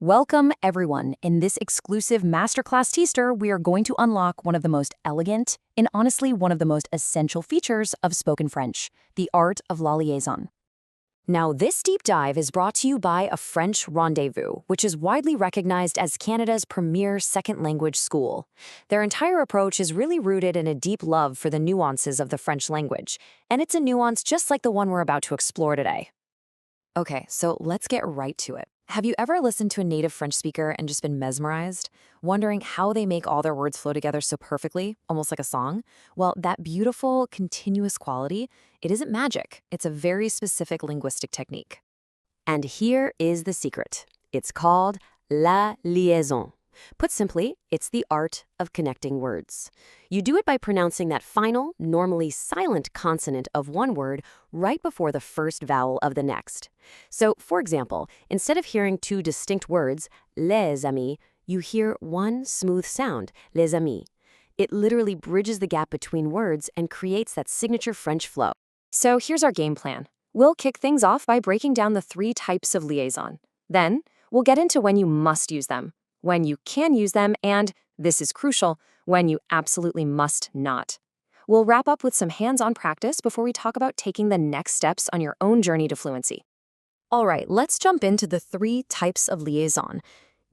Welcome, everyone. In this exclusive masterclass teaser, we are going to unlock one of the most elegant and honestly one of the most essential features of spoken French, the art of la liaison. Now, this deep dive is brought to you by a French Rendez-Vous, which is widely recognized as Canada's premier second language school. Their entire approach is really rooted in a deep love for the nuances of the French language, and it's a nuance just like the one we're about to explore today. Okay, so let's get right to it. Have you ever listened to a native French speaker and just been mesmerized, wondering how they make all their words flow together so perfectly, almost like a song? Well, that beautiful, continuous quality, it isn't magic. It's a very specific linguistic technique. And here is the secret. It's called la liaison. Put simply, it's the art of connecting words. You do it by pronouncing that final, normally silent consonant of one word right before the first vowel of the next. So, for example, instead of hearing two distinct words, les amis, you hear one smooth sound, les amis. It literally bridges the gap between words and creates that signature French flow. So here's our game plan. We'll kick things off by breaking down the 3 types of liaison. Then, we'll get into when you must use them, when you can use them, and, this is crucial, when you absolutely must not. We'll wrap up with some hands-on practice before we talk about taking the next steps on your own journey to fluency. All right, let's jump into the 3 types of liaison.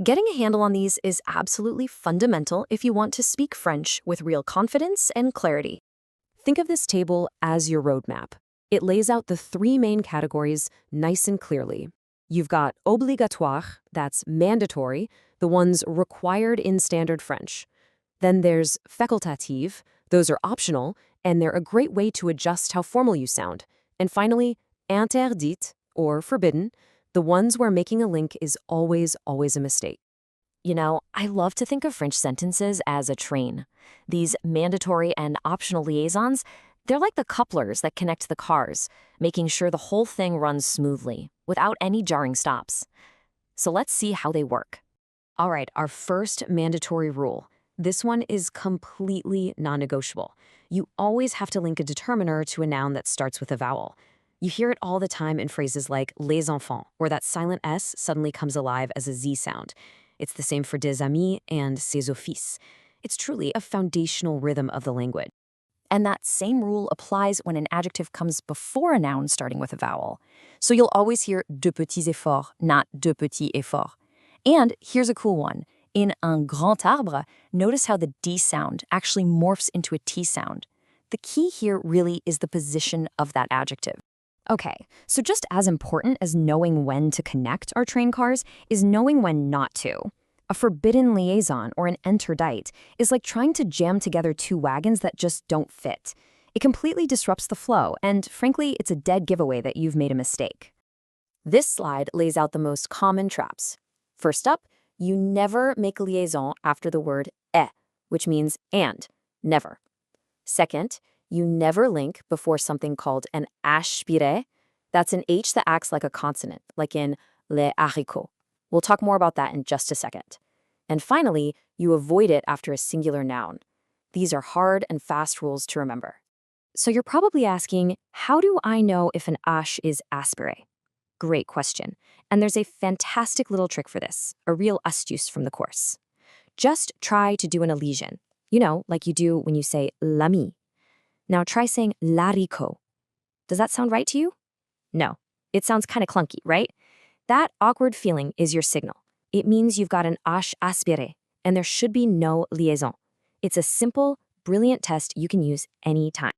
Getting a handle on these is absolutely fundamental if you want to speak French with real confidence and clarity. Think of this table as your roadmap. It lays out the 3 main categories nice and clearly. You've got obligatoire, that's mandatory, the ones required in standard French. Then there's facultative, those are optional, and they're a great way to adjust how formal you sound. And finally, interdite, or forbidden, the ones where making a link is always a mistake. You know, I love to think of French sentences as a train. These mandatory and optional liaisons, they're like the couplers that connect the cars, making sure the whole thing runs smoothly, without any jarring stops. So let's see how they work. All right, our first mandatory rule. This one is completely non-negotiable. You always have to link a determiner to a noun that starts with a vowel. You hear it all the time in phrases like les enfants, where that silent S suddenly comes alive as a Z sound. It's the same for des amis and ses offices. It's truly a foundational rhythm of the language. And that same rule applies when an adjective comes before a noun starting with a vowel. So you'll always hear de petits efforts, not de petits efforts. And here's a cool one. In un grand arbre, notice how the D sound actually morphs into a T sound. The key here really is the position of that adjective. Okay, so just as important as knowing when to connect our train cars is knowing when not to. A forbidden liaison or an interdite is like trying to jam together 2 wagons that just don't fit. It completely disrupts the flow, and frankly, it's a dead giveaway that you've made a mistake. This slide lays out the most common traps. First up, you never make a liaison after the word et, which means and, never. Second, you never link before something called an aspiré. That's an H that acts like a consonant, like in les haricots. We'll talk more about that in just a second. And finally, you avoid it after a singular noun. These are hard and fast rules to remember. So you're probably asking, how do I know if an H is aspiré? Great question. And there's a fantastic little trick for this, a real astuce from the course. Just try to do an elision, like you do when you say l'ami. Now try saying l'haricot. Does that sound right to you? No, it sounds kind of clunky, right? That awkward feeling is your signal. It means you've got an H aspiré, and there should be no liaison. It's a simple, brilliant test you can use anytime.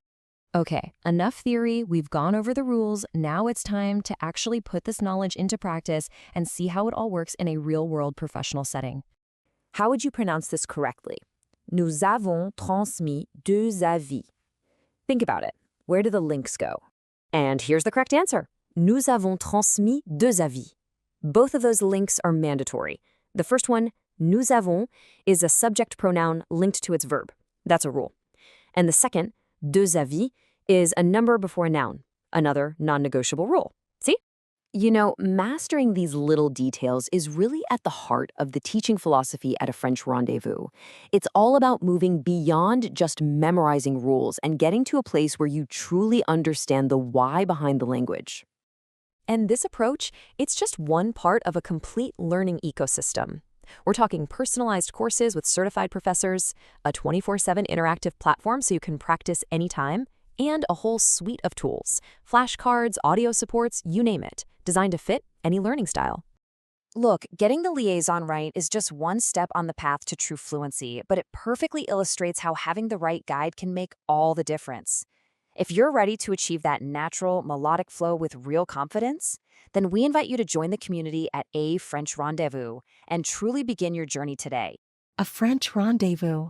Okay, enough theory, we've gone over the rules, now it's time to actually put this knowledge into practice and see how it all works in a real-world professional setting. How would you pronounce this correctly? Nous avons transmis 2 avis. Think about it. Where do the links go? And here's the correct answer. Nous avons transmis 2 avis. Both of those links are mandatory. The first one, nous avons, is a subject pronoun linked to its verb. That's a rule. And the second, 2 avis, is a number before a noun, another non-negotiable rule. See? You know, mastering these little details is really at the heart of the teaching philosophy at a French rendezvous. It's all about moving beyond just memorizing rules and getting to a place where you truly understand the why behind the language. And this approach, it's just one part of a complete learning ecosystem. We're talking personalized courses with certified professors, a 24/7 interactive platform so you can practice anytime, and a whole suite of tools, flashcards, audio supports, you name it, designed to fit any learning style. Look, getting the liaison right is just one step on the path to true fluency, but it perfectly illustrates how having the right guide can make all the difference. If you're ready to achieve that natural, melodic flow with real confidence, then we invite you to join the community at A French Rendezvous and truly begin your journey today. A French rendezvous.